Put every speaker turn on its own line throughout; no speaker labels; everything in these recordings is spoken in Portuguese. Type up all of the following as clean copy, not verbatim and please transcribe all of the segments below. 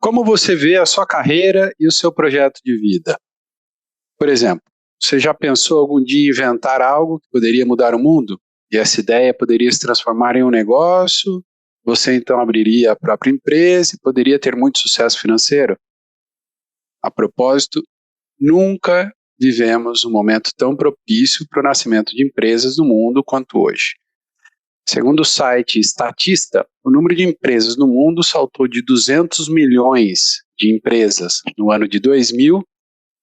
Como você vê a sua carreira e o seu projeto de vida? Por exemplo, você já pensou algum dia em inventar algo que poderia mudar o mundo? E essa ideia poderia se transformar em um negócio? Você então abriria a própria empresa e poderia ter muito sucesso financeiro? A propósito, nunca vivemos um momento tão propício para o nascimento de empresas no mundo quanto hoje. Segundo o site Statista, o número de empresas no mundo saltou de 200 milhões de empresas no ano de 2000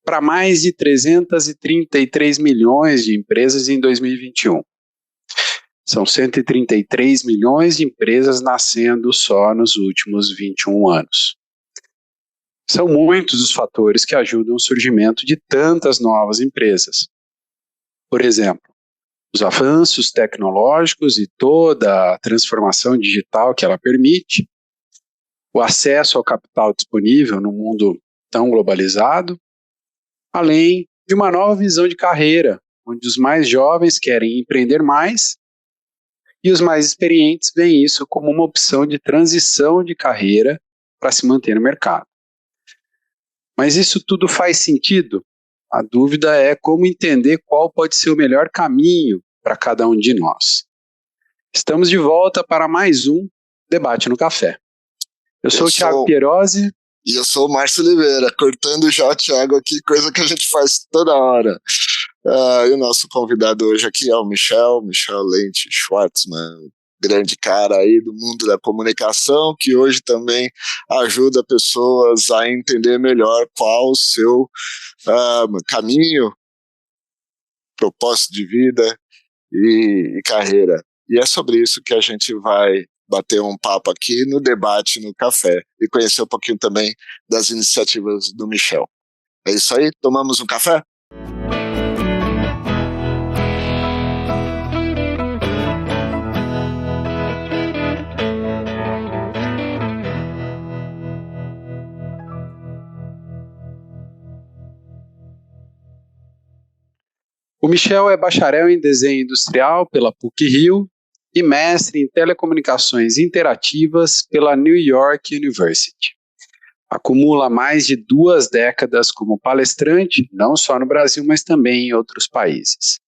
para mais de 333 milhões de empresas em 2021. São 133 milhões de empresas nascendo só nos últimos 21 anos. São muitos os fatores que ajudam o surgimento de tantas novas empresas. Por exemplo, os avanços tecnológicos e toda a transformação digital que ela permite, o acesso ao capital disponível no mundo tão globalizado, além de uma nova visão de carreira, onde os mais jovens querem empreender mais e os mais experientes veem isso como uma opção de transição de carreira para se manter no mercado. Mas isso tudo faz sentido? A dúvida é como entender qual pode ser o melhor caminho para cada um de nós. Estamos de volta para mais um Debate no Café. Eu sou o Thiago Pierosi.
E eu sou o Márcio Oliveira, cortando já o Thiago aqui, coisa que a gente faz toda hora. E o nosso convidado hoje aqui é o Michel Leite Schwartzman, grande cara aí do mundo da comunicação, que hoje também ajuda pessoas a entender melhor qual o seu caminho, propósito de vida e carreira. E é sobre isso que a gente vai bater um papo aqui no Debate no Café e conhecer um pouquinho também das iniciativas do Michel. É isso aí? Tomamos um café?
O Michel é bacharel em desenho industrial pela PUC-Rio e mestre em telecomunicações interativas pela New York University. Acumula mais de 2 décadas como palestrante, não só no Brasil, mas também em outros países.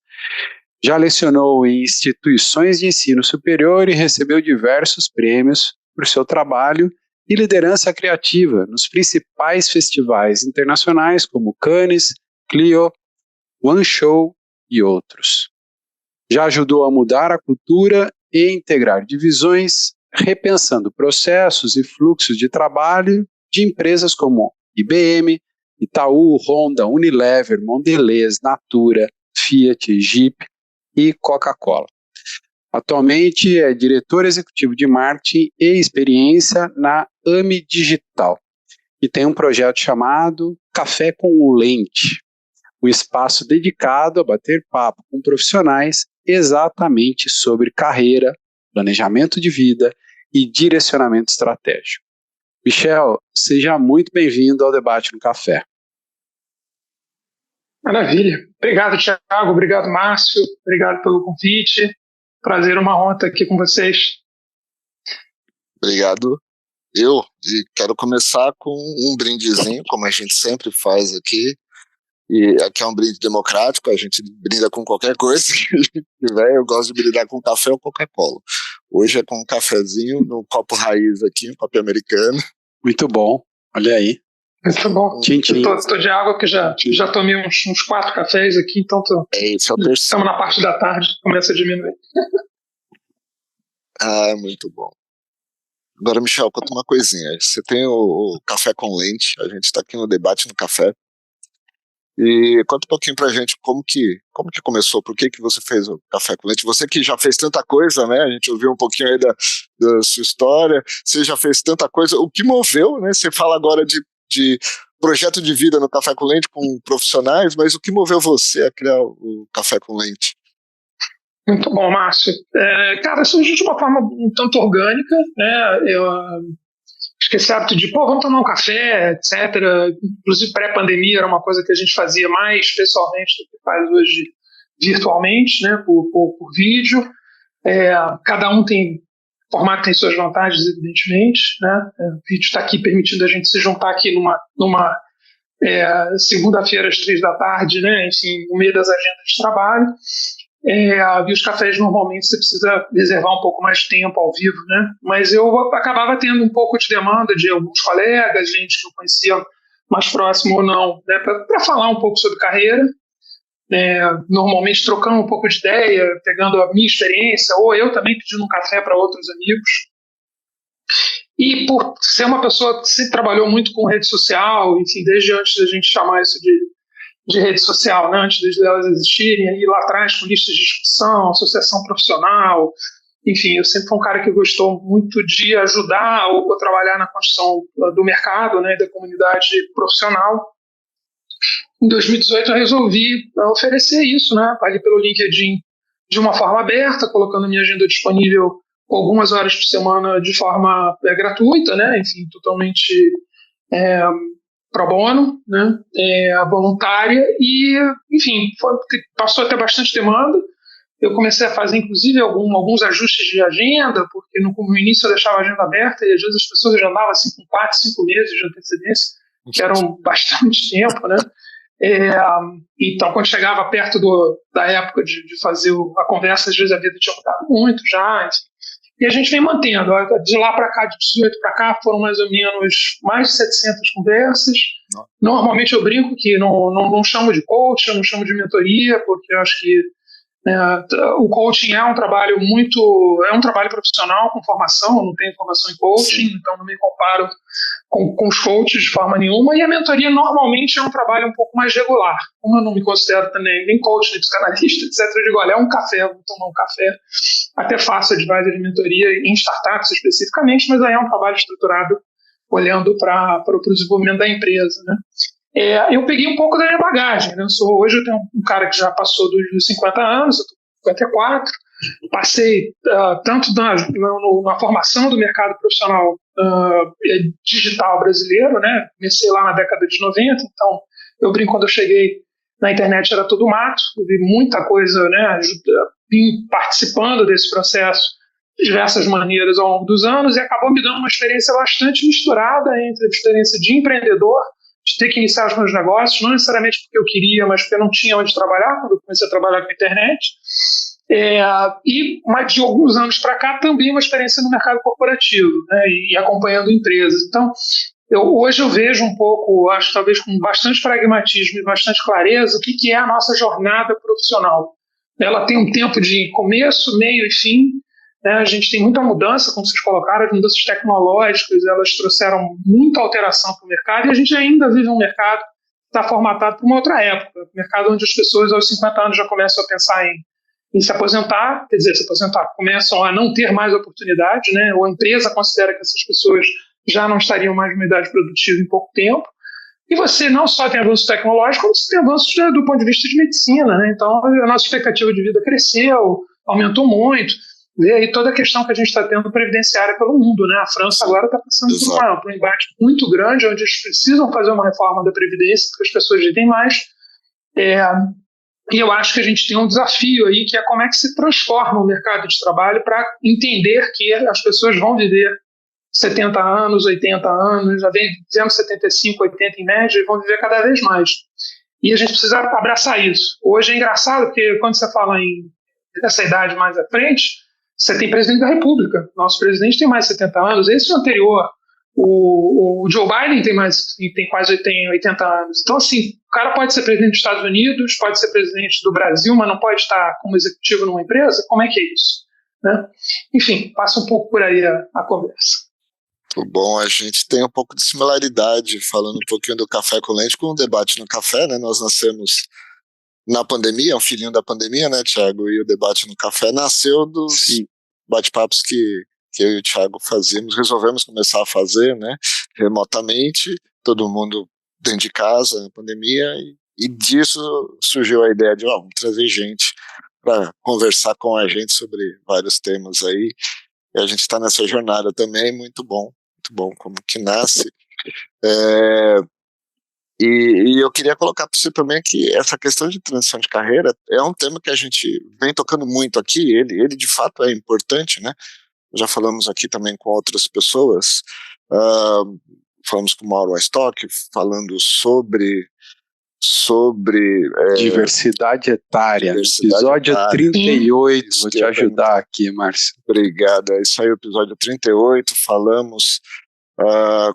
Já lecionou em instituições de ensino superior e recebeu diversos prêmios por seu trabalho e liderança criativa nos principais festivais internacionais como Cannes, Clio, One Show e outros. Já ajudou a mudar a cultura e integrar divisões, repensando processos e fluxos de trabalho de empresas como IBM, Itaú, Honda, Unilever, Mondelez, Natura, Fiat, Jeep e Coca-Cola. Atualmente é diretor executivo de marketing e experiência na AMI Digital e tem um projeto chamado Café com o Lente, um espaço dedicado a bater papo com profissionais exatamente sobre carreira, planejamento de vida e direcionamento estratégico. Michel, seja muito bem-vindo ao Debate no Café.
Maravilha. Obrigado, Thiago. Obrigado, Márcio. Obrigado pelo convite. Prazer, uma honra estar aqui com vocês.
Obrigado. E quero começar com um brindezinho, como a gente sempre faz aqui. E aqui é um brinde democrático, a gente brinda com qualquer coisa que tiver. Eu gosto de brindar com café ou Coca-Cola. Hoje é com um cafezinho no copo raiz aqui, um copo americano.
Muito bom, olha aí.
Muito bom.
Tchim-tchim.
Tô de água, porque já tomei uns 4 cafés aqui, então estamos na parte da tarde, começa a diminuir.
Muito bom. Agora, Michel, conta uma coisinha. Você tem o Café com Lente, a gente está aqui no Debate no Café. E conta um pouquinho pra gente como que começou, por que você fez o Café com Lente? Você que já fez tanta coisa, né? A gente ouviu um pouquinho aí da sua história, você já fez tanta coisa. O que moveu, né? Você fala agora de projeto de vida no Café com Lente com profissionais, mas o que moveu você a criar o Café com Lente?
Muito bom, Márcio. Cara, surgiu de uma forma um tanto orgânica, né? Esse hábito de, vamos tomar um café, etc. Inclusive, pré-pandemia era uma coisa que a gente fazia mais pessoalmente do que faz hoje virtualmente, né, por vídeo. Cada um tem formato tem suas vantagens, evidentemente, né? O vídeo está aqui permitindo a gente se juntar aqui numa segunda-feira às 3 da tarde, né? Enfim, no meio das agendas de trabalho. E os cafés normalmente você precisa reservar um pouco mais de tempo ao vivo, né? Mas eu acabava tendo um pouco de demanda de alguns colegas, gente que eu conhecia mais próximo ou não, né? Para falar um pouco sobre carreira. Normalmente trocando um pouco de ideia, pegando a minha experiência, ou eu também pedindo um café para outros amigos. E por ser uma pessoa que sempre trabalhou muito com rede social, enfim, desde antes da gente chamar isso de rede social, né, antes delas existirem, aí lá atrás com listas de discussão, associação profissional, enfim, eu sempre fui um cara que gostou muito de ajudar ou trabalhar na construção do mercado, né, da comunidade profissional. Em 2018 eu resolvi oferecer isso, né, ali pelo LinkedIn, de uma forma aberta, colocando minha agenda disponível com algumas horas por semana de forma gratuita, né, enfim, totalmente pro bono, né, voluntária, e, enfim, passou a ter bastante demanda. Eu comecei a fazer, inclusive, alguns ajustes de agenda, porque no início eu deixava a agenda aberta e às vezes as pessoas agendavam assim, com 4, 5 meses de antecedência, que eram bastante tempo, né? Então, quando chegava perto da época de fazer a conversa, às vezes a vida tinha mudado muito já, enfim. E a gente vem mantendo. De lá para cá, de 18 para cá, foram mais ou menos mais de 700 conversas. Normalmente eu brinco que não chamo de coach, eu não chamo de mentoria, porque eu acho que o coaching é um trabalho profissional com formação, eu não tenho formação em coaching, então não me comparo com os coaches de forma nenhuma, e a mentoria normalmente é um trabalho um pouco mais regular. Como eu não me considero também nem coach, nem psicanalista, etc., eu digo, olha, é um café, vou tomar um café, até faço advisor de mentoria em startups especificamente, mas aí é um trabalho estruturado olhando para o desenvolvimento da empresa, né? Eu peguei um pouco da minha bagagem, né? Hoje eu tenho um cara que já passou dos 50 anos, eu estou com 54, passei tanto na formação do mercado profissional digital brasileiro, né? Comecei lá na década de 90, então eu brinco, quando eu cheguei na internet era tudo mato, eu vi muita coisa, né? Vim participando desse processo de diversas maneiras ao longo dos anos e acabou me dando uma experiência bastante misturada entre a experiência de empreendedor, de ter que iniciar os meus negócios, não necessariamente porque eu queria, mas porque eu não tinha onde trabalhar quando eu comecei a trabalhar com a internet. Mas de alguns anos para cá também uma experiência no mercado corporativo, né, e acompanhando empresas. Então, hoje eu vejo um pouco, acho talvez com bastante pragmatismo e bastante clareza, o que é a nossa jornada profissional. Ela tem um tempo de começo, meio e fim. A gente tem muita mudança, como vocês colocaram, as mudanças tecnológicas, elas trouxeram muita alteração para o mercado, e a gente ainda vive um mercado que está formatado para uma outra época, um mercado onde as pessoas aos 50 anos já começam a pensar em se aposentar, quer dizer, se aposentar, começam a não ter mais oportunidade, né? Ou a empresa considera que essas pessoas já não estariam mais numa idade produtiva em pouco tempo. E você não só tem avanços tecnológicos, como você tem avanços do ponto de vista de medicina, né? Então, a nossa expectativa de vida cresceu, aumentou muito. E aí toda a questão que a gente está tendo previdenciária pelo mundo, né? A França agora está passando por um embate muito grande, onde eles precisam fazer uma reforma da Previdência, porque as pessoas vivem mais. E eu acho que a gente tem um desafio aí, que é como é que se transforma o mercado de trabalho para entender que as pessoas vão viver 70 anos, 80 anos, já vem dizendo 75, 80 em média, e vão viver cada vez mais. E a gente precisa abraçar isso. Hoje é engraçado, porque quando você fala nessa idade mais à frente, você tem presidente da República. Nosso presidente tem mais de 70 anos. Esse é o anterior. O Joe Biden tem quase 80 anos. Então, assim, o cara pode ser presidente dos Estados Unidos, pode ser presidente do Brasil, mas não pode estar como executivo numa empresa? Como é que é isso? Né? Enfim, passa um pouco por aí a conversa.
Muito bom, a gente tem um pouco de similaridade, falando um pouquinho do Café com Leite, com o Debate no Café, né? Nós nascemos na pandemia, é um filhinho da pandemia, né, Thiago? E o Debate no Café nasceu dos bate-papos que eu e o Thiago fazíamos, resolvemos começar a fazer, né, remotamente, todo mundo dentro de casa, na pandemia, e disso surgiu a ideia de, vamos trazer gente para conversar com a gente sobre vários temas aí, e a gente está nessa jornada também, muito bom como que nasce. E eu queria colocar para você também que essa questão de transição de carreira é um tema que a gente vem tocando muito aqui, ele de fato é importante, né? já falamos aqui também com outras pessoas, falamos com o Mauro Weistock, falando sobre
diversidade etária, episódio 38, vou te ajudar aqui, Márcio.
Obrigado, é isso aí, o episódio 38, falamos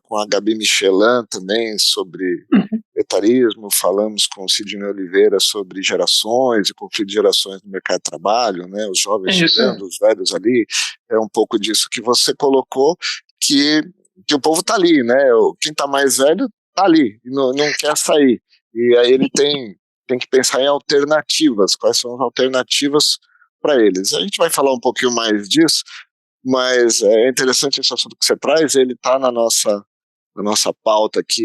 com a Gabi Michelin também sobre etarismo, falamos com o Sidney Oliveira sobre gerações e conflito de gerações no mercado de trabalho, né, os jovens chegando, os velhos ali, é um pouco disso que você colocou, que o povo tá ali, né, quem tá mais velho tá ali, e não quer sair. E aí ele tem que pensar em alternativas, quais são as alternativas para eles. A gente vai falar um pouquinho mais disso, mas é interessante esse assunto que você traz, ele está na nossa pauta aqui,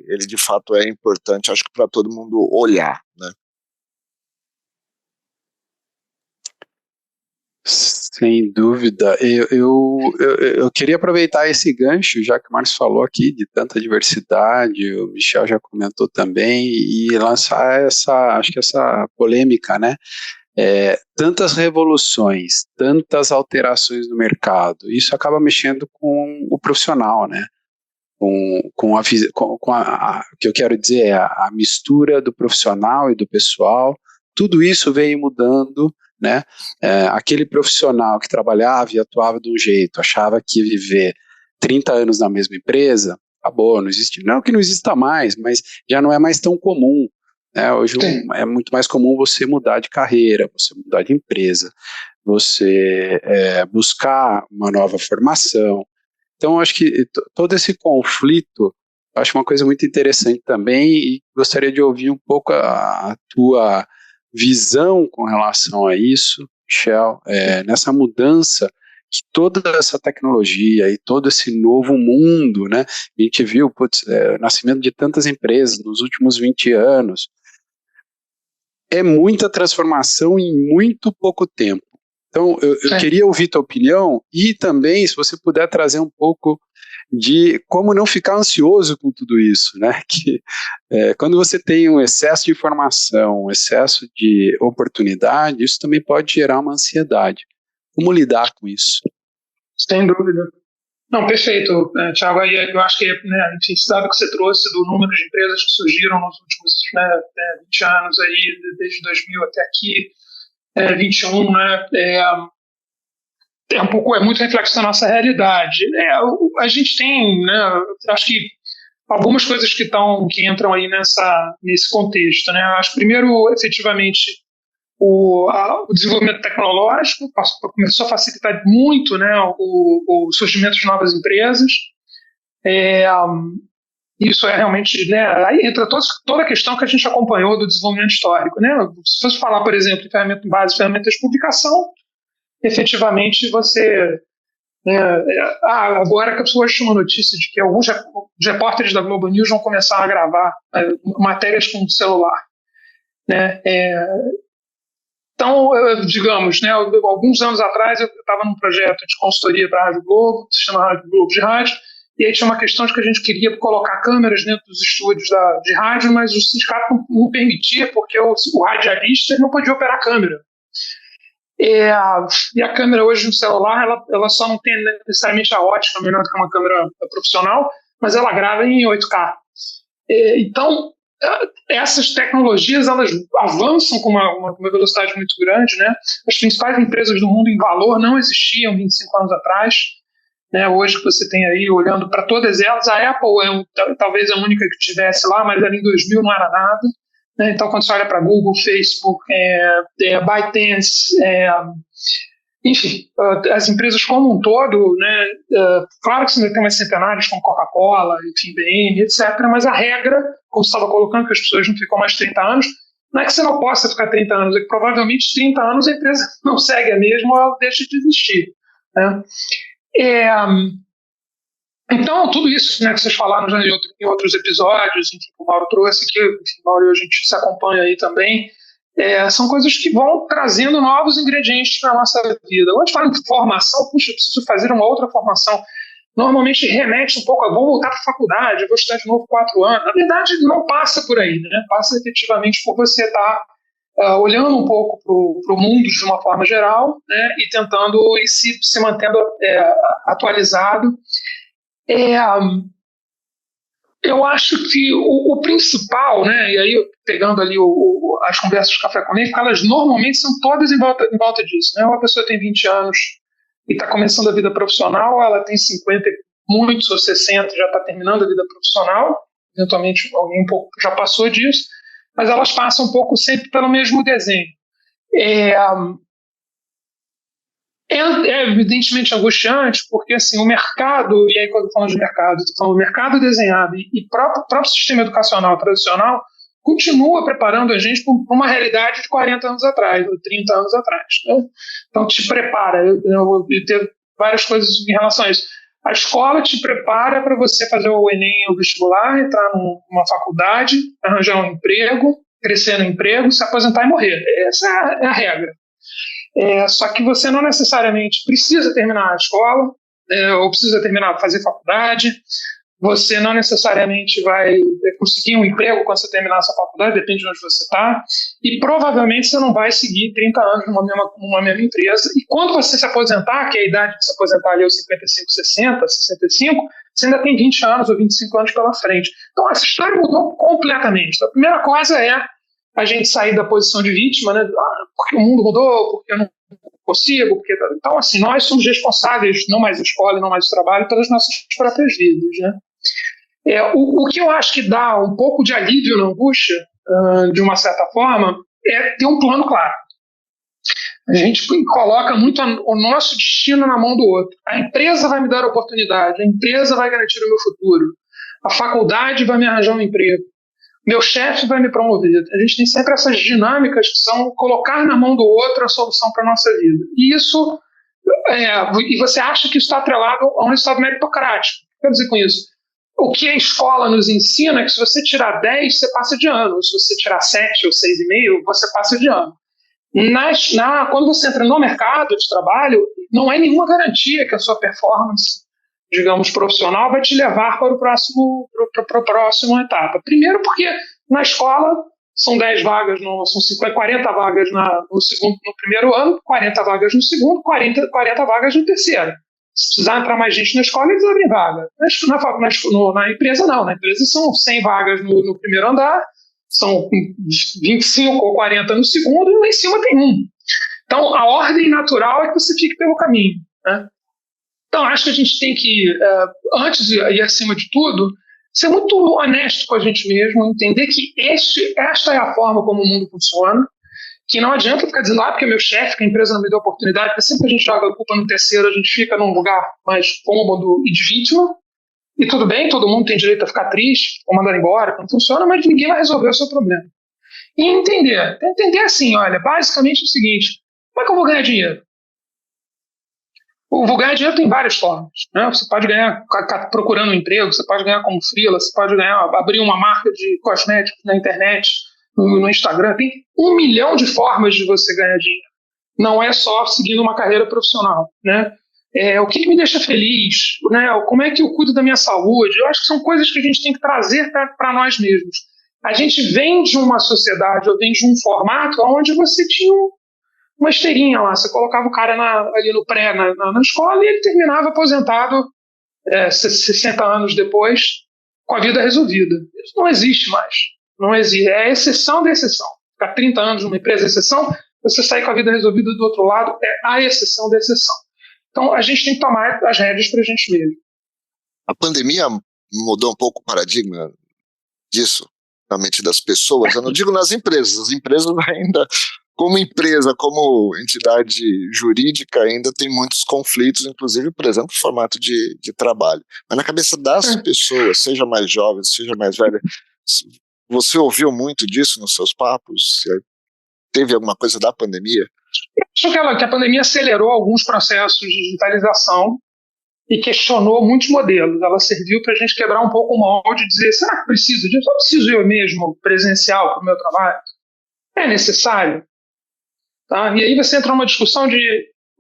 ele de fato é importante, acho que para todo mundo olhar, né?
Sem dúvida. Eu queria aproveitar esse gancho, já que o Márcio falou aqui de tanta diversidade, o Michel já comentou também, e lançar acho que essa polêmica, né? Tantas revoluções, tantas alterações no mercado, isso acaba mexendo com o profissional, né? Com o que eu quero dizer é a mistura do profissional e do pessoal, tudo isso veio mudando, né? Aquele profissional que trabalhava e atuava de um jeito, achava que viver 30 anos na mesma empresa, acabou, não existe, não que não exista mais, mas já não é mais tão comum, né? Hoje é muito mais comum você mudar de carreira, você mudar de empresa, você buscar uma nova formação. Então, acho que todo esse conflito, acho uma coisa muito interessante também, e gostaria de ouvir um pouco a tua visão com relação a isso, Michel, nessa mudança que toda essa tecnologia e todo esse novo mundo, né, a gente viu o nascimento de tantas empresas nos últimos 20 anos, é muita transformação em muito pouco tempo. Então, eu queria ouvir tua opinião e também, se você puder trazer um pouco de como não ficar ansioso com tudo isso, né? Que quando você tem um excesso de informação, um excesso de oportunidade, isso também pode gerar uma ansiedade. Como lidar com isso?
Sem dúvida. Não, perfeito, Thiago. Eu acho que, né, enfim, esse dado que você trouxe do número de empresas que surgiram nos últimos 20 anos, aí, desde 2000 até aqui, 21, né, é muito reflexo da nossa realidade. A gente tem, né, acho que algumas coisas que entram aí nesse contexto, né. Acho que primeiro, efetivamente, o desenvolvimento tecnológico começou a facilitar muito, né, o surgimento de novas empresas. Isso realmente, né, aí entra toda a questão que a gente acompanhou do desenvolvimento histórico, né. Se você falar, por exemplo, em ferramentas de publicação, efetivamente você, agora que as pessoas tinham uma notícia de que alguns repórteres da Globo News vão começar a gravar matérias com o celular, né. Então, digamos, né, alguns anos atrás eu estava num projeto de consultoria para a Rádio Globo, que se chama Rádio Globo de Rádio, e aí tinha uma questão de que a gente queria colocar câmeras dentro dos estúdios de rádio, mas o sindicato não permitia, porque o radialista não podia operar a câmera. E a câmera hoje no celular, ela só não tem necessariamente a ótica melhor do que uma câmera profissional, mas ela grava em 8K. Então, essas tecnologias, elas avançam com uma velocidade muito grande, né? As principais empresas do mundo em valor não existiam 25 anos atrás, né? Hoje que você tem aí, olhando para todas elas, a Apple talvez a única que tivesse lá, mas ela em 2000 não era nada, né? Então, quando você olha para Google, Facebook, ByteDance, enfim, as empresas como um todo, né, claro que você ainda tem umas centenárias como Coca-Cola, enfim, IBM, etc., mas a regra, como você estava colocando, que as pessoas não ficam mais 30 anos, não é que você não possa ficar 30 anos, é que provavelmente 30 anos a empresa não segue a mesma ou ela deixa de existir, né? Então, tudo isso, né, que vocês falaram já em outros episódios, enfim, o Mauro trouxe, que enfim, o Mauro e a gente se acompanha aí também, são coisas que vão trazendo novos ingredientes para a nossa vida. Quando a gente fala de formação, puxa, eu preciso fazer uma outra formação. Normalmente remete um pouco a vou voltar para a faculdade, eu vou estudar de novo 4 anos. Na verdade, não passa por aí, né? Passa efetivamente por você estar olhando um pouco para o mundo de uma forma geral, né, e tentando ir se mantendo atualizado. Eu acho que o principal, né, e aí pegando ali as conversas de café com leite, elas normalmente são todas em volta disso. Né? Uma pessoa tem 20 anos e está começando a vida profissional, ela tem 50, muitos ou 60, já está terminando a vida profissional, eventualmente alguém um pouco já passou disso, mas elas passam um pouco sempre pelo mesmo desenho. É evidentemente angustiante, porque assim, o mercado, e aí quando eu falo de mercado, estou falando do mercado desenhado e próprio sistema educacional tradicional, continua preparando a gente para uma realidade de 40 anos atrás, ou 30 anos atrás. Né? Então, te prepara. Eu tenho várias coisas em relação a isso. A escola te prepara para você fazer o Enem, o vestibular, entrar numa faculdade, arranjar um emprego, crescer no emprego, se aposentar e morrer. Essa é a regra. Só que você não necessariamente precisa terminar a escola, ou precisa fazer faculdade. Você não necessariamente vai conseguir um emprego quando você terminar essa faculdade, depende de onde você está, e provavelmente você não vai seguir 30 anos numa mesma empresa. E quando você se aposentar, que é a idade de se aposentar ali aos 55, 60, 65, você ainda tem 20 anos ou 25 anos pela frente. Então, essa história mudou completamente. Então, a primeira coisa é a gente sair da posição de vítima, né? Porque o mundo mudou, porque eu não consigo, porque... Então, assim, nós somos responsáveis, não mais a escola, não mais o trabalho, pelas nossas próprias vidas, né? O que eu acho que dá um pouco de alívio na angústia, de uma certa forma, é ter um plano claro. A gente coloca muito o nosso destino na mão do outro. A empresa vai me dar oportunidade, a empresa vai garantir o meu futuro, a faculdade vai me arranjar um emprego, meu chefe vai me promover. A gente tem sempre essas dinâmicas que são colocar na mão do outro a solução para a nossa vida. E isso, e você acha que isso está atrelado a um estado meritocrático. O que eu quero dizer com isso? O que a escola nos ensina é que se você tirar 10, você passa de ano. Se você tirar 7 ou 6,5, você passa de ano. Quando você entra no mercado de trabalho, não é nenhuma garantia que a sua performance, digamos, profissional vai te levar para a próxima etapa. Primeiro porque na escola são 10 vagas, são 40 vagas no primeiro ano, 40 vagas no segundo, 40 vagas no terceiro. Se precisar entrar mais gente na escola, eles abrem vaga. Na empresa, não. Na empresa são 100 vagas no primeiro andar, são 25 ou 40 no segundo, e lá em cima tem um. Então, a ordem natural é que você fique pelo caminho. Né? Então, acho que a gente tem que, antes e acima de tudo, ser muito honesto com a gente mesmo, entender que esta é a forma como o mundo funciona, que não adianta ficar dizendo, porque meu chefe, que a empresa não me deu oportunidade, porque sempre a gente joga a culpa no terceiro, a gente fica num lugar mais cômodo e de vítima, e tudo bem, todo mundo tem direito a ficar triste, ou mandar embora, não funciona, mas ninguém vai resolver o seu problema. E entender assim, olha, basicamente é o seguinte, como é que eu vou ganhar dinheiro? Vou ganhar dinheiro tem várias formas, né? Você pode ganhar procurando um emprego, você pode ganhar como freela, você pode abrir uma marca de cosméticos na internet, no Instagram, tem 1 milhão de formas de você ganhar dinheiro. Não é só seguindo uma carreira profissional, né? O que me deixa feliz, né? Como é que eu cuido da minha saúde? Eu acho que são coisas que a gente tem que trazer para nós mesmos. A gente vem de uma sociedade, ou vem de um formato onde você tinha uma esteirinha lá, você colocava o cara ali no pré, na escola, e ele terminava aposentado 60 anos depois, com a vida resolvida. Isso não existe mais. Não existe. É a exceção da exceção. Ficar 30 anos numa empresa é exceção, você sair com a vida resolvida do outro lado é a exceção da exceção. Então, a gente tem que tomar as rédeas para a gente mesmo.
A pandemia mudou um pouco o paradigma disso, na mente das pessoas. Eu não digo nas empresas. As empresas ainda, como empresa, como entidade jurídica, ainda tem muitos conflitos, inclusive, por exemplo, o formato de trabalho. Mas na cabeça das pessoas, seja mais jovens, seja mais velha, você ouviu muito disso nos seus papos? Teve alguma coisa da pandemia?
Eu acho que a pandemia acelerou alguns processos de digitalização e questionou muitos modelos. Ela serviu para a gente quebrar um pouco o molde e dizer, será que preciso disso? Eu preciso eu mesmo presencial para o meu trabalho? É necessário? Tá? E aí você entra numa discussão de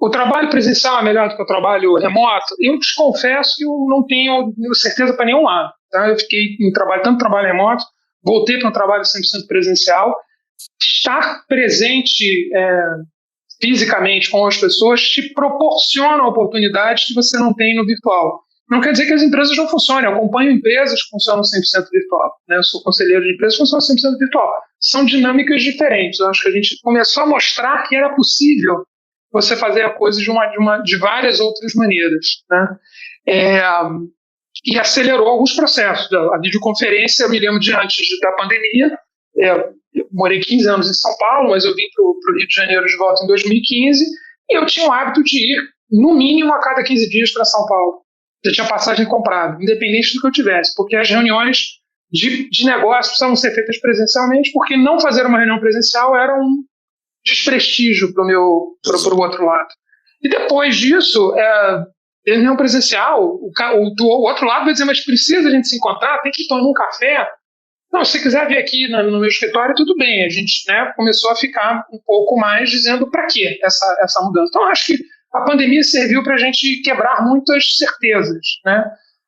o trabalho presencial é melhor do que o trabalho remoto. Eu te confesso que eu não tenho certeza para nenhum lado. Tá? Eu fiquei em tanto trabalho remoto, voltei para um trabalho 100% presencial. estar presente fisicamente com as pessoas te proporciona oportunidades que você não tem no virtual. Não quer dizer que as empresas não funcionem. Eu acompanho empresas que funcionam 100% virtual. Né? Eu sou conselheiro de empresas que funcionam 100% virtual. São dinâmicas diferentes. Eu acho que a gente começou a mostrar que era possível você fazer a coisa de várias outras maneiras. Né? E acelerou alguns processos. A videoconferência, eu me lembro de antes da pandemia, eu morei 15 anos em São Paulo, mas eu vim para o Rio de Janeiro de volta em 2015, e eu tinha o hábito de ir, no mínimo, a cada 15 dias para São Paulo. Já tinha passagem comprada, independente do que eu tivesse, porque as reuniões de negócio precisavam ser feitas presencialmente, porque não fazer uma reunião presencial era um desprestígio para o outro lado. E depois disso, reunião presencial, do outro lado vai dizer, mas precisa a gente se encontrar, tem que tomar um café. Não, se você quiser vir aqui no meu escritório, tudo bem. A gente começou a ficar um pouco mais dizendo para quê essa mudança. Então, acho que a pandemia serviu para a gente quebrar muitas certezas, né?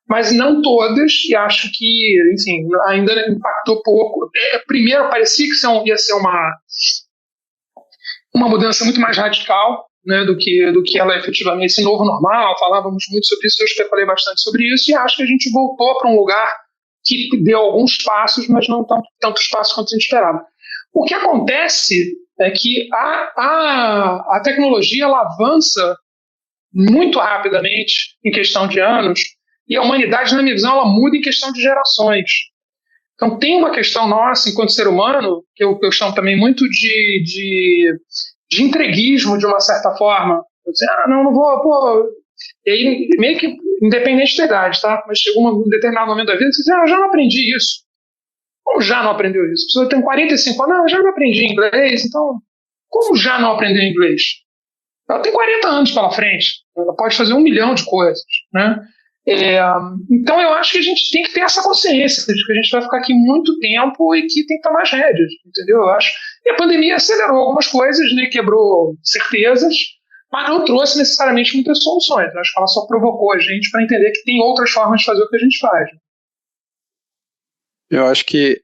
Mas não todas, e acho que, enfim, ainda impactou pouco. Primeiro, parecia que ia ser uma mudança muito mais radical, né, do que ela efetivamente, esse novo normal. Falávamos muito sobre isso, eu especulei bastante sobre isso, e acho que a gente voltou para um lugar que deu alguns passos, mas não tantos passos quanto a gente esperava. O que acontece é que a tecnologia ela avança muito rapidamente em questão de anos, e a humanidade, na minha visão, ela muda em questão de gerações. Então tem uma questão nossa, enquanto ser humano, que eu chamo também muito de entreguismo, de uma certa forma. Eu dizer, não vou... E aí, meio que independente da idade, tá? Mas chegou um determinado momento da vida que você diz, eu já não aprendi isso. Como já não aprendeu isso? A pessoa tem 45 anos, eu já não aprendi inglês, então, como já não aprendeu inglês? Ela tem 40 anos pela frente, ela pode fazer 1 milhão de coisas, né? Então eu acho que a gente tem que ter essa consciência de que a gente vai ficar aqui muito tempo e que tem que tomar as rédeas, entendeu? Eu acho. E a pandemia acelerou algumas coisas, né? Quebrou certezas, mas não trouxe necessariamente muitas soluções. Eu acho que ela só provocou a gente para entender que tem outras formas de fazer o que a gente faz.
Eu acho que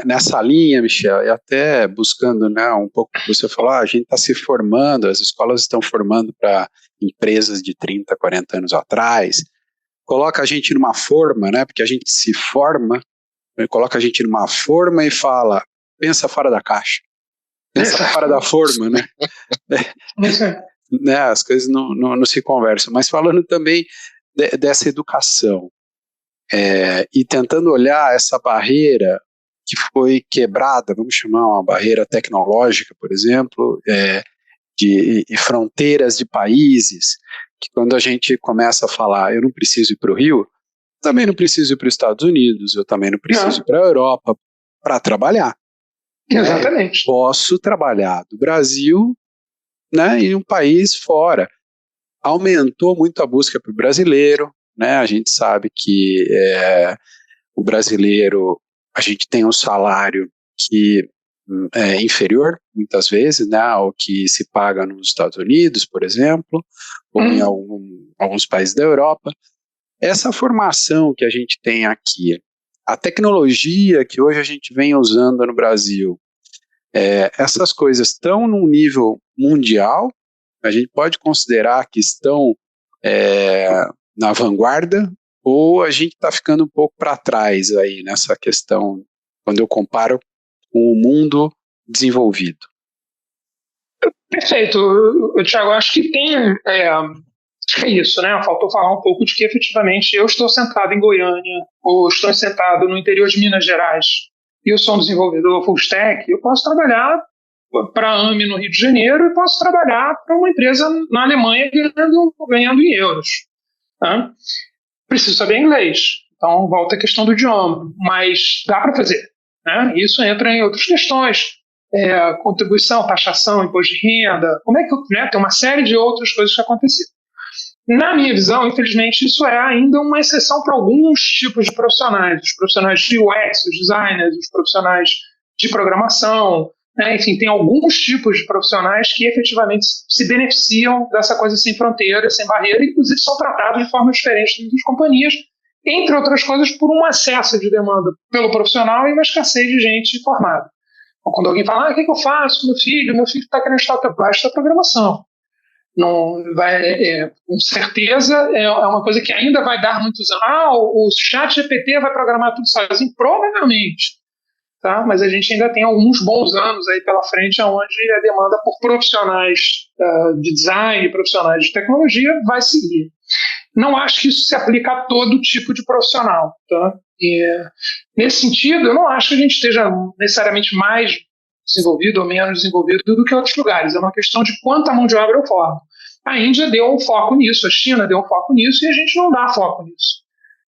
nessa linha, Michel, e até buscando, né, um pouco o que você falou, a gente está se formando, as escolas estão formando para empresas de 30, 40 anos atrás, coloca a gente numa forma, né, porque a gente se forma, coloca a gente numa forma e fala, pensa fora da caixa, pensa fora da forma, né? As coisas não se conversam, mas falando também dessa educação, e tentando olhar essa barreira que foi quebrada, vamos chamar uma barreira tecnológica, por exemplo, de fronteiras de países, que quando a gente começa a falar, eu não preciso ir para o Rio, também não preciso ir para os Estados Unidos, eu também não preciso ir para a Europa para trabalhar.
Exatamente.
Posso trabalhar do Brasil, né, em um país fora. Aumentou muito a busca para o brasileiro, né? A gente sabe que o brasileiro, a gente tem um salário que é inferior, muitas vezes, né, ao que se paga nos Estados Unidos, por exemplo, ou em alguns países da Europa. Essa formação que a gente tem aqui, a tecnologia que hoje a gente vem usando no Brasil, essas coisas estão num nível mundial, a gente pode considerar que estão na vanguarda, ou a gente está ficando um pouco para trás aí nessa questão, quando eu comparo com o mundo desenvolvido?
Perfeito, Thiago, acho que acho que é isso, né? Faltou falar um pouco de que efetivamente eu estou sentado em Goiânia, ou estou sentado no interior de Minas Gerais, e eu sou um desenvolvedor full stack, eu posso trabalhar para a AME no Rio de Janeiro e posso trabalhar para uma empresa na Alemanha ganhando em euros. Tá? Preciso saber inglês, então volta a questão do idioma, mas dá para fazer. Né? Isso entra em outras questões, contribuição, taxação, imposto de renda, como é que tem uma série de outras coisas que aconteceram. Na minha visão, infelizmente, isso é ainda uma exceção para alguns tipos de profissionais, os profissionais de UX, os designers, os profissionais de programação, né? Enfim, tem alguns tipos de profissionais que efetivamente se beneficiam dessa coisa sem fronteira, sem barreira, e inclusive são tratados de forma diferente das companhias, entre outras coisas por um excesso de demanda pelo profissional e uma escassez de gente formada. Quando alguém fala, o que eu faço com meu filho? Meu filho está querendo estudar programação. Não vai, com certeza é uma coisa que ainda vai dar muitos anos. O ChatGPT vai programar tudo sozinho? Provavelmente. Tá? Mas a gente ainda tem alguns bons anos aí pela frente onde a demanda por profissionais de design, profissionais de tecnologia vai seguir. Não acho que isso se aplica a todo tipo de profissional. Tá? Nesse sentido, eu não acho que a gente esteja necessariamente mais desenvolvido ou menos desenvolvido do que outros lugares. É uma questão de quanta mão de obra eu formo. A Índia deu um foco nisso, a China deu um foco nisso e a gente não dá foco nisso.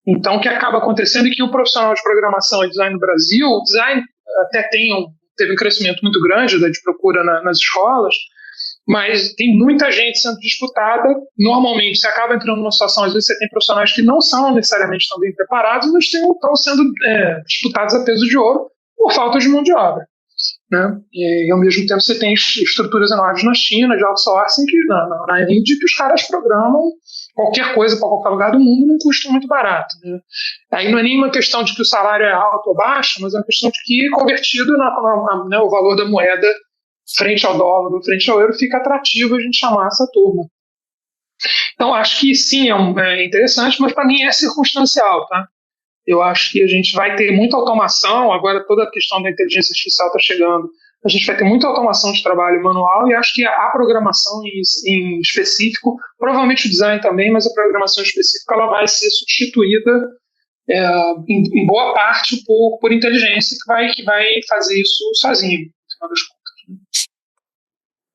Então, o que acaba acontecendo é que o profissional de programação e design no Brasil, o design até teve um crescimento muito grande de procura nas escolas, mas tem muita gente sendo disputada. Normalmente, você acaba entrando numa situação, às vezes você tem profissionais que não são necessariamente tão bem preparados, mas estão sendo disputados a peso de ouro por falta de mão de obra. Né? E ao mesmo tempo você tem estruturas enormes na China, de outsourcing, na Índia, que os caras programam qualquer coisa para qualquer lugar do mundo num custo muito barato. Né? Aí não é nenhuma questão de que o salário é alto ou baixo, mas é uma questão de que, convertido o valor da moeda frente ao dólar ou frente ao euro, fica atrativo a gente chamar essa turma. Então, acho que sim, é interessante, mas para mim é circunstancial, tá? Eu acho que a gente vai ter muita automação, agora toda a questão da inteligência artificial está chegando, a gente vai ter muita automação de trabalho manual e acho que a programação em específico, provavelmente o design também, mas a programação específica ela vai ser substituída em boa parte por inteligência que vai fazer isso sozinho, no final das contas.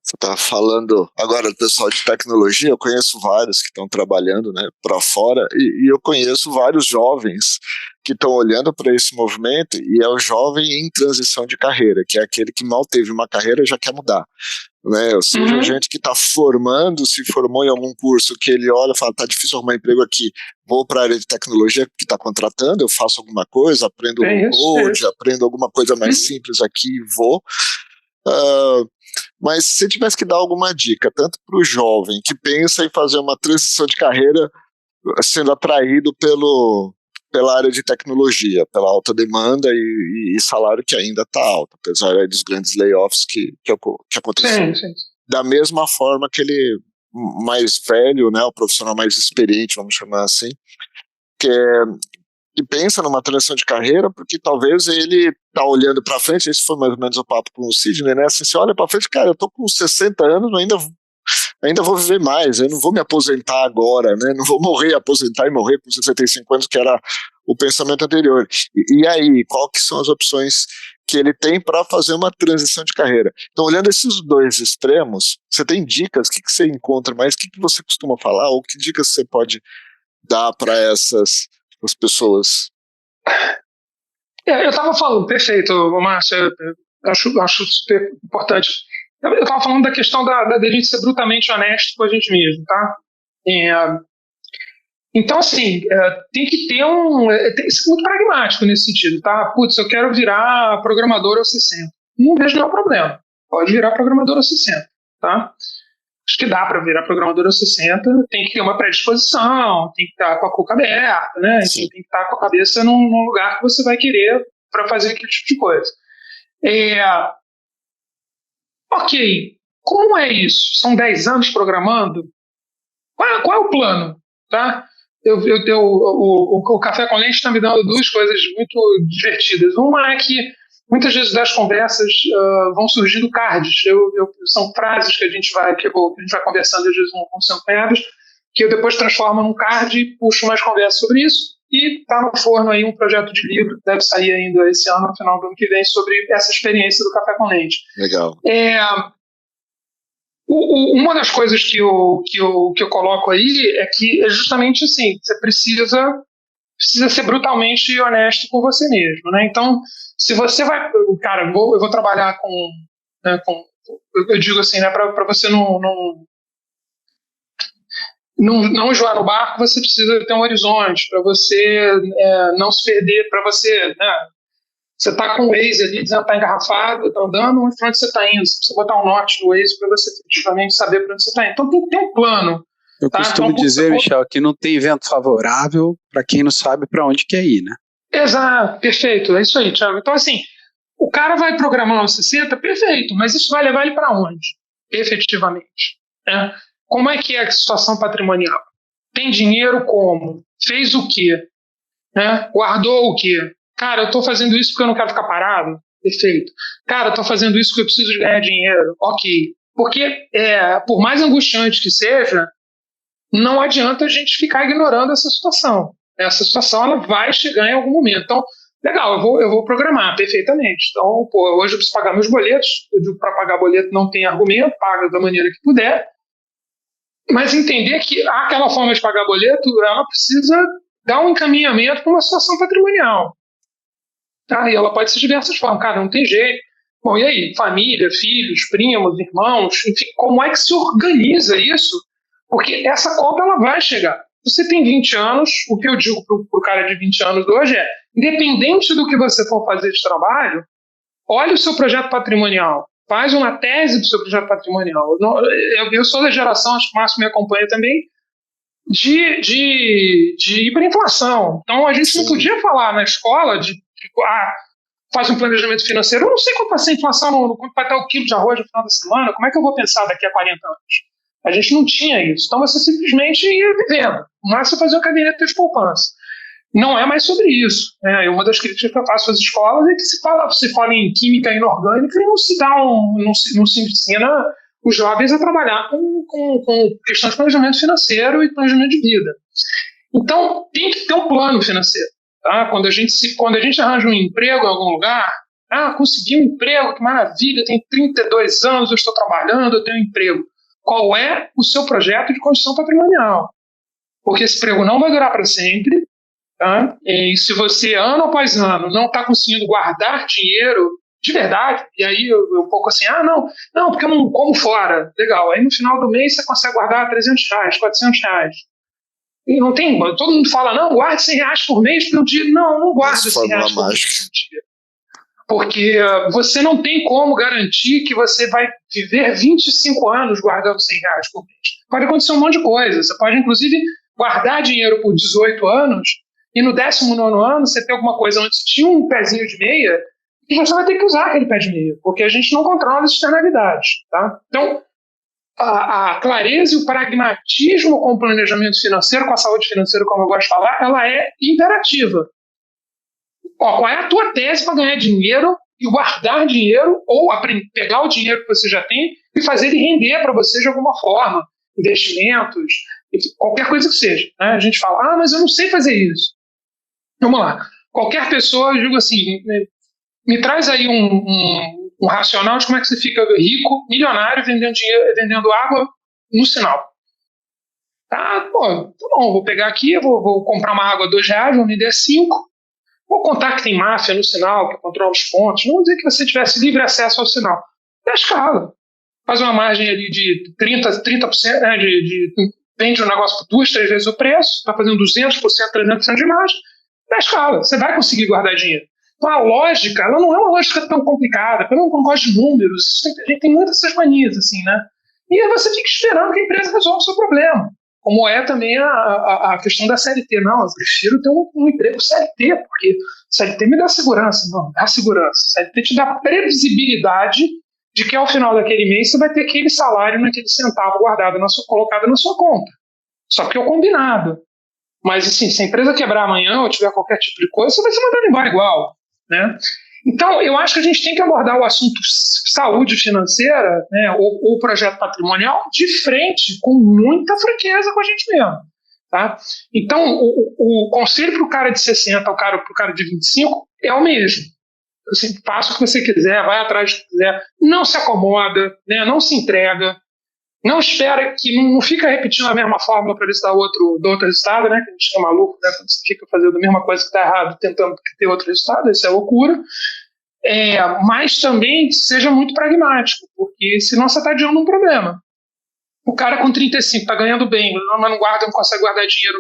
Você está falando agora do pessoal de tecnologia, eu conheço vários que estão trabalhando, né, para fora, e eu conheço vários jovens que estão olhando para esse movimento, e é o jovem em transição de carreira, que é aquele que mal teve uma carreira e já quer mudar. Né? Ou seja, gente que está se formou em algum curso que ele olha e fala, tá difícil arrumar emprego aqui, vou para a área de tecnologia que está contratando, eu faço alguma coisa, aprendo code, aprendo alguma coisa mais simples aqui e vou. Mas se tivesse que dar alguma dica, tanto para o jovem que pensa em fazer uma transição de carreira sendo atraído pela área de tecnologia, pela alta demanda e salário que ainda está alto, apesar dos grandes layoffs que aconteceram.
Sim.
Da mesma forma que ele mais velho, né, o profissional mais experiente, vamos chamar assim, que pensa numa transição de carreira, porque talvez ele tá olhando para frente, esse foi mais ou menos o papo com o Sidney, né? Assim, você olha para frente, cara, eu tô com 60 anos, ainda vou viver mais, eu não vou me aposentar agora, né? Não vou aposentar e morrer com 65 anos, que era o pensamento anterior. E aí, qual que são as opções que ele tem para fazer uma transição de carreira? Então, olhando esses dois extremos, você tem dicas? O que você encontra mais? O que você costuma falar? Ou que dicas você pode dar para essas as pessoas?
Eu estava falando, perfeito, Márcio, acho super importante. Eu estava falando da questão da gente ser brutalmente honesto com a gente mesmo, tá? Então, assim, tem que ter tem que ser muito pragmático nesse sentido, tá? Putz, eu quero virar programador aos 60. Não vejo nenhum problema. Pode virar programador aos 60, tá? Acho que dá para virar programador aos 60, tem que ter uma predisposição, tem que estar com a boca aberta, né? Tem que estar com a cabeça num lugar que você vai querer para fazer aquele tipo de coisa. Ok, como é isso? São 10 anos programando? Qual é o plano? Tá? O Café com Leite está me dando duas coisas muito divertidas. Uma é que muitas vezes das conversas vão surgindo cards. São frases que a gente vai conversando, às vezes vão sendo cunhadas, que eu depois transformo num card e puxo mais conversas sobre isso. E está no forno aí um projeto de livro que deve sair ainda esse ano, no final do ano que vem, sobre essa experiência do Café com Leite.
Legal.
Uma das coisas que eu coloco aí é que é justamente assim, você precisa ser brutalmente honesto com você mesmo, né? Então, se você vai, cara, eu vou trabalhar com eu digo assim, né, para você não enjoar no barco, você precisa ter um horizonte, para você não se perder, para você, né, você está com o Waze ali, dizendo que está engarrafado, está andando, onde você está indo, você precisa botar um norte no Waze para você efetivamente saber para onde você está indo. Então tem que ter um plano.
Eu costumo dizer, Michel, que não tem vento favorável para quem não sabe para onde quer ir, né?
Exato, perfeito, é isso aí, Thiago. Então, assim, O cara vai programar aos 60, perfeito, mas isso vai levar ele para onde, efetivamente? Né? Como é que é a situação patrimonial? Tem dinheiro como? Fez o quê? Né? Guardou o quê? Cara, eu estou fazendo isso porque eu não quero ficar parado? Perfeito. Cara, eu estou fazendo isso porque eu preciso ganhar dinheiro? Ok. Porque, por mais angustiante que seja, não adianta a gente ficar ignorando essa situação. Essa situação ela vai chegar em algum momento. Então, legal, eu vou programar perfeitamente. Então, hoje eu preciso pagar meus boletos. Eu digo para pagar boleto não tem argumento, paga da maneira que puder. Mas entender que aquela forma de pagar boleto, ela precisa dar um encaminhamento para uma situação patrimonial. Tá? E ela pode ser de diversas formas. Cara, não tem jeito. Bom, e aí? Família, filhos, primos, irmãos, enfim, como é que se organiza isso? Porque essa conta ela vai chegar. Você tem 20 anos, o que eu digo para o cara de 20 anos hoje é, independente do que você for fazer de trabalho, olha o seu projeto patrimonial, faz uma tese do seu projeto patrimonial. Eu sou da geração, acho que o Márcio me acompanha também, de hiperinflação. Então a gente não podia falar na escola de faz um planejamento financeiro. Eu não sei quanto vai ser a inflação, quanto vai estar o quilo de arroz no final da semana, como é que eu vou pensar daqui a 40 anos? A gente não tinha isso. Então você simplesmente ia vivendo. Mas você fazia o gabinete de poupança. Não é mais sobre isso. Né? Uma das críticas que eu faço às escolas é que se fala em química inorgânica e não se ensina os jovens a trabalhar com questões de planejamento financeiro e planejamento de vida. Então, tem que ter um plano financeiro. Tá? Quando a gente arranja um emprego em algum lugar, consegui um emprego, que maravilha, tenho 32 anos, eu estou trabalhando, eu tenho um emprego. Qual é o seu projeto de construção patrimonial? Porque esse emprego não vai durar para sempre. Tá? E se você, ano após ano, não está conseguindo guardar dinheiro de verdade, e aí eu um pouco assim, não, porque eu não como fora. Legal, aí no final do mês você consegue guardar R$300, R$400. E não tem, todo mundo fala, não, guarde R$100 por mês por um dia. Não guardo R$100 por mês por um dia. Porque você não tem como garantir que você vai viver 25 anos guardando R$100 por mês. Pode acontecer um monte de coisa. Você pode, inclusive, guardar dinheiro por 18 anos e no 19º ano você tem alguma coisa onde você tinha um pezinho de meia e você vai ter que usar aquele pé de meia, porque a gente não controla as externalidades. Tá? Então, a clareza e o pragmatismo com o planejamento financeiro, com a saúde financeira, como eu gosto de falar, ela é imperativa. Qual é a tua tese para ganhar dinheiro e guardar dinheiro ou pegar o dinheiro que você já tem e fazer ele render para você de alguma forma, investimentos, qualquer coisa que seja. Né? A gente fala, mas eu não sei fazer isso. Vamos lá. Qualquer pessoa, eu digo assim, me traz aí um racional de como é que você fica rico, milionário, vendendo água no sinal. Tá bom, vou pegar aqui, vou comprar uma água R$2, vou vender 5. Vou contar que tem máfia no sinal, que controla os pontos. Vamos dizer que você tivesse livre acesso ao sinal. Dá escala. Faz uma margem ali de 30%, né, vende um negócio por 2, 3 vezes o preço, está fazendo 200%, 300% de margem. Dá escala. Você vai conseguir guardar dinheiro. Então a lógica, ela não é uma lógica tão complicada, porque eu não gosto de números. A gente tem muitas essas manias, assim, né? E aí você fica esperando que a empresa resolva o seu problema. Como é também a questão da CLT. Não, eu prefiro ter um emprego CLT, porque CLT me dá segurança. Não, dá segurança. CLT te dá previsibilidade de que ao final daquele mês você vai ter aquele salário naquele centavo guardado, colocado na sua conta. Só que é o combinado. Mas assim, se a empresa quebrar amanhã ou tiver qualquer tipo de coisa, você vai ser mandado embora igual. Né? Então, eu acho que a gente tem que abordar o assunto saúde financeira, né, ou projeto patrimonial de frente, com muita franqueza com a gente mesmo. Tá? Então, o conselho para o cara de 60 para o cara de 25 é o mesmo. Assim, faça o que você quiser, vai atrás do que quiser, não se acomoda, né, não se entrega, não espera que não fica repetindo a mesma fórmula para ver se dá outro resultado, né, que a gente é maluco, né, quando você fica fazendo a mesma coisa que está errado, tentando ter outro resultado, isso é loucura. Mas também seja muito pragmático, porque senão você está adiando um problema. O cara com 35 está ganhando bem, mas não consegue guardar dinheiro,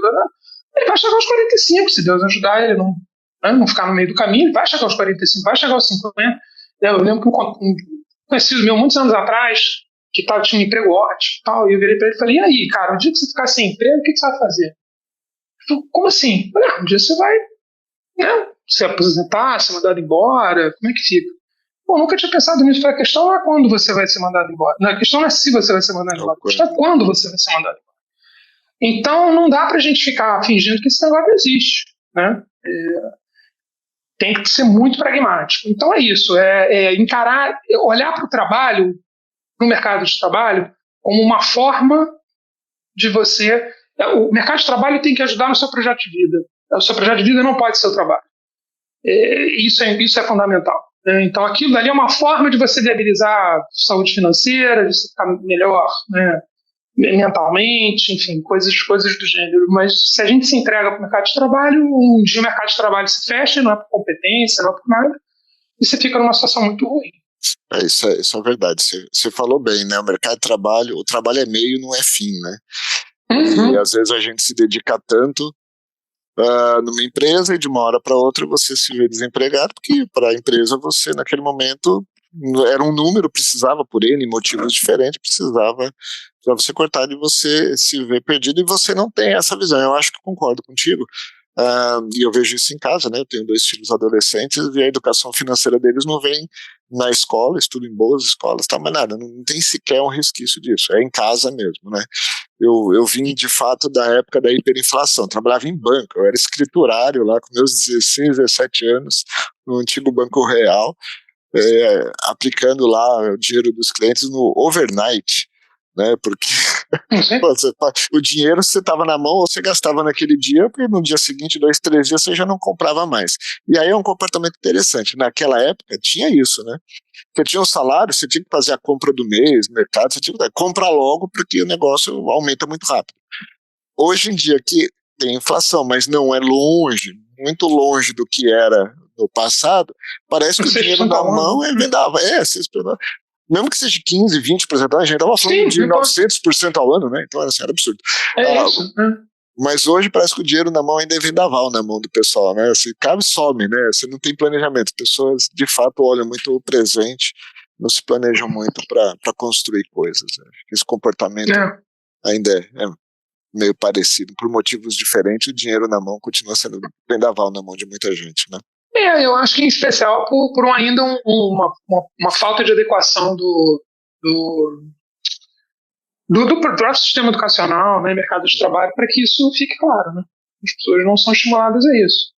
ele vai chegar aos 45, se Deus ajudar ele não ficar no meio do caminho, ele vai chegar aos 45, vai chegar aos 50. Eu lembro que um conhecido meu, muitos anos atrás, que tinha um emprego ótimo, tal, e eu virei para ele e falei, e aí, cara, um dia que você ficar sem emprego, o que você vai fazer? Ele falou, como assim? Um dia você vai, né, se aposentar, ser mandado embora, como é que fica? Pô, nunca tinha pensado nisso. A questão não é quando você vai ser mandado embora. Não, a questão não é se você vai ser mandado embora. A questão é quando você vai ser mandado embora. Então, não dá pra gente ficar fingindo que esse negócio não existe, né? Tem que ser muito pragmático. Então é isso, encarar, olhar para o trabalho, para o mercado de trabalho, como uma forma de você... O mercado de trabalho tem que ajudar no seu projeto de vida. O seu projeto de vida não pode ser o trabalho. Isso é fundamental. Então aquilo ali é uma forma de você viabilizar a saúde financeira, de você ficar melhor, né, mentalmente, enfim, coisas do gênero. Mas se a gente se entrega para o mercado de trabalho, um dia o mercado de trabalho se fecha, não é por competência, não é por nada, e você fica numa situação muito ruim.
Isso é verdade. Você falou bem, né? O mercado de trabalho, o trabalho é meio, não é fim, né? E às vezes a gente se dedica tanto numa empresa e de uma hora para outra você se vê desempregado, porque para a empresa você, naquele momento, era um número, precisava, por N motivos diferentes, precisava você cortar e você se ver perdido, e você não tem essa visão. Eu acho que concordo contigo. E eu vejo isso em casa, né? Eu tenho 2 filhos adolescentes e a educação financeira deles não vem na escola, estudo em boas escolas, tá, mas nada, não tem sequer um resquício disso, é em casa mesmo, né? Eu vim de fato da época da hiperinflação, trabalhava em banco, eu era escriturário lá com meus 16, 17 anos, no antigo Banco Real, aplicando lá o dinheiro dos clientes no overnight, né? Porque o dinheiro você estava na mão ou você gastava naquele dia, porque no dia seguinte, 2, 3 dias, você já não comprava mais. E aí é um comportamento interessante. Naquela época tinha isso, né? Você tinha um salário, você tinha que fazer a compra do mês, mercado, você tinha que comprar logo, porque o negócio aumenta muito rápido. Hoje em dia que tem inflação, mas não é longe, muito longe do que era no passado, parece que o dinheiro na mão é vendável. Mesmo que seja 15, 20%, a gente estava falando de 900% ao ano, né? Então assim, era absurdo.
Isso.
Mas hoje parece que o dinheiro na mão ainda é vendaval na mão do pessoal, né? Se cabe, some, né? Você não tem planejamento. As pessoas, de fato, olham muito o presente, não se planejam muito para construir coisas. Né? Esse comportamento ainda é meio parecido. Por motivos diferentes, o dinheiro na mão continua sendo vendaval na mão de muita gente, né?
Eu acho que em especial por ainda uma falta de adequação do próprio sistema educacional, né, mercado de trabalho, para que isso fique claro, né? As pessoas não são estimuladas a isso.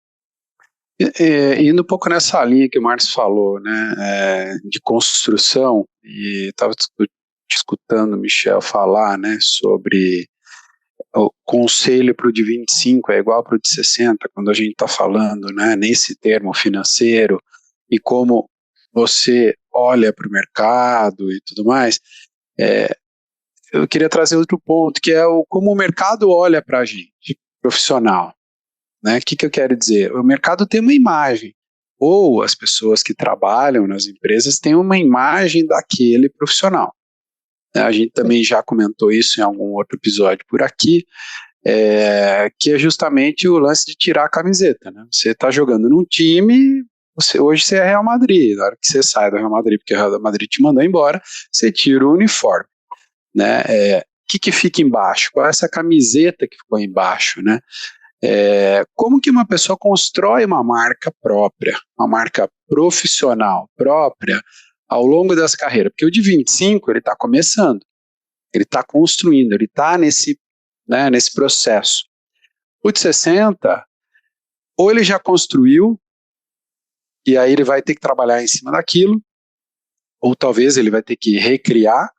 Indo um pouco nessa linha que o Márcio falou, né, de construção, e estava escutando o Michel falar, né, sobre o conselho para o de 25 é igual para o de 60, quando a gente está falando, né, nesse termo financeiro, e como você olha para o mercado e tudo mais, eu queria trazer outro ponto, que é como o mercado olha para a gente, profissional. Né? O que eu quero dizer? O mercado tem uma imagem, ou as pessoas que trabalham nas empresas têm uma imagem daquele profissional. A gente também já comentou isso em algum outro episódio por aqui, que é justamente o lance de tirar a camiseta. Né? Você está jogando num time, hoje você é Real Madrid, na hora que você sai do Real Madrid, porque o Real Madrid te mandou embora, você tira o uniforme. Né? O que fica embaixo? Qual é essa camiseta que ficou embaixo? Né? Como que uma pessoa constrói uma marca própria, uma marca profissional própria ao longo dessa carreira? Porque o de 25, ele está começando, ele está construindo, ele está nesse processo. O de 60, ou ele já construiu, e aí ele vai ter que trabalhar em cima daquilo, ou talvez ele vai ter que recriar,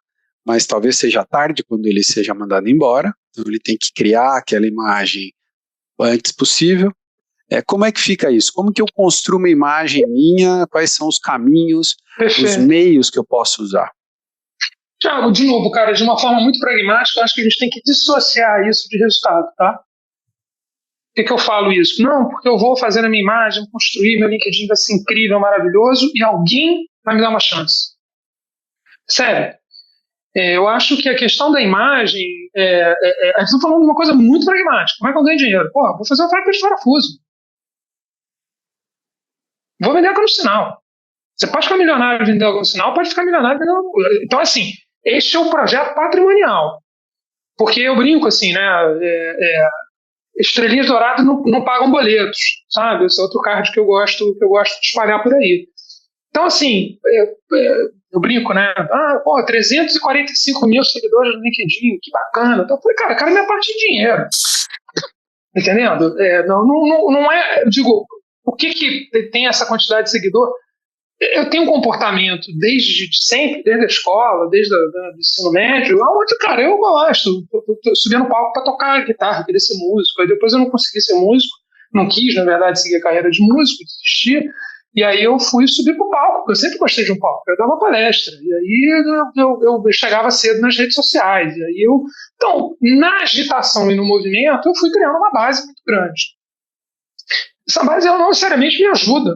mas talvez seja tarde quando ele seja mandado embora, então ele tem que criar aquela imagem o antes possível. Como é que fica isso? Como que eu construo uma imagem minha? Quais são os caminhos, os meios que eu posso usar?
Tiago, de novo, cara, de uma forma muito pragmática, eu acho que a gente tem que dissociar isso de resultado, tá? Por que eu falo isso? Não, porque eu vou fazer a minha imagem, construir, meu LinkedIn vai ser incrível, maravilhoso, e alguém vai me dar uma chance. Sério. Eu acho que a questão da imagem, a gente está falando de uma coisa muito pragmática. Como é que eu ganho dinheiro? Vou fazer uma fábrica de parafuso. Vou vender água no sinal. Você pode ficar milionário vendendo água no sinal, pode ficar milionário vendendo. Então, assim, este é um projeto patrimonial. Porque eu brinco assim, né? Estrelinhas douradas não pagam boletos, sabe? Esse é outro card que eu gosto de espalhar por aí. Então, assim, eu brinco, né? 345 mil seguidores no LinkedIn, que bacana. Então, eu falei, cara, minha parte de dinheiro. Entendendo? Não é. Eu digo, o que tem essa quantidade de seguidor? Eu tenho um comportamento desde sempre, desde a escola, desde o ensino médio, onde, cara, eu gosto. Eu subia no palco para tocar guitarra, queria ser músico. Aí depois eu não consegui ser músico, não quis, na verdade, seguir a carreira de músico, desisti. E aí eu fui subir pro palco, porque eu sempre gostei de um palco. Eu dava palestra, e aí eu chegava cedo nas redes sociais. E aí então, na agitação e no movimento, eu fui criando uma base muito grande. Essa base, ela não necessariamente me ajuda.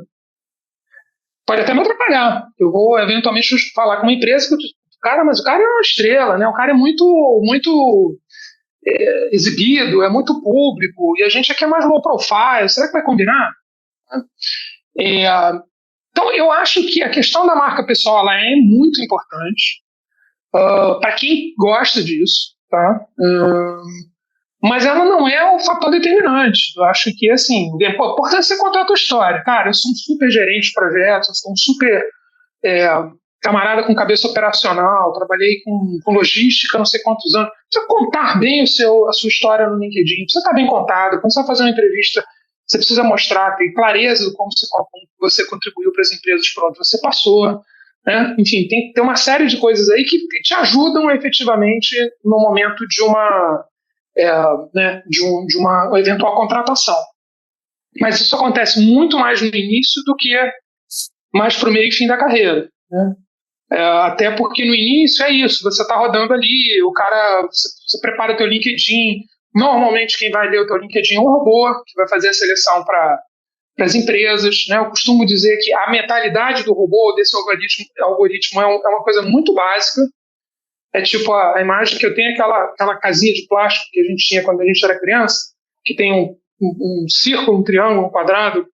Pode até me atrapalhar. Eu vou, eventualmente, falar com uma empresa que mas o cara é uma estrela, né? O cara é muito exibido, é muito público, e a gente aqui é mais low profile. Será que vai combinar? Então, eu acho que a questão da marca pessoal ela é muito importante para quem gosta disso, tá? Mas ela não é o fator determinante. Eu acho que, assim, é importante você contar a tua história. Cara, eu sou um super gerente de projetos, eu sou um super camarada com cabeça operacional, trabalhei com logística não sei quantos anos. Precisa contar bem a sua história no LinkedIn, precisa estar bem contado. Quando você vai fazer uma entrevista, você precisa mostrar, ter clareza do como você contribuiu para as empresas por onde você passou. Né? Enfim, tem que ter uma série de coisas aí que te ajudam efetivamente no momento de uma eventual contratação. Mas isso acontece muito mais no início do que mais para o meio e fim da carreira. Né? Até porque no início é isso, você está rodando ali, você prepara o teu LinkedIn, normalmente quem vai ler o teu LinkedIn é um robô, que vai fazer a seleção para as empresas. Né? Eu costumo dizer que a mentalidade do robô, desse algoritmo é uma coisa muito básica. É tipo a imagem que eu tenho, aquela casinha de plástico que a gente tinha quando a gente era criança, que tem um círculo, um triângulo, um quadrado,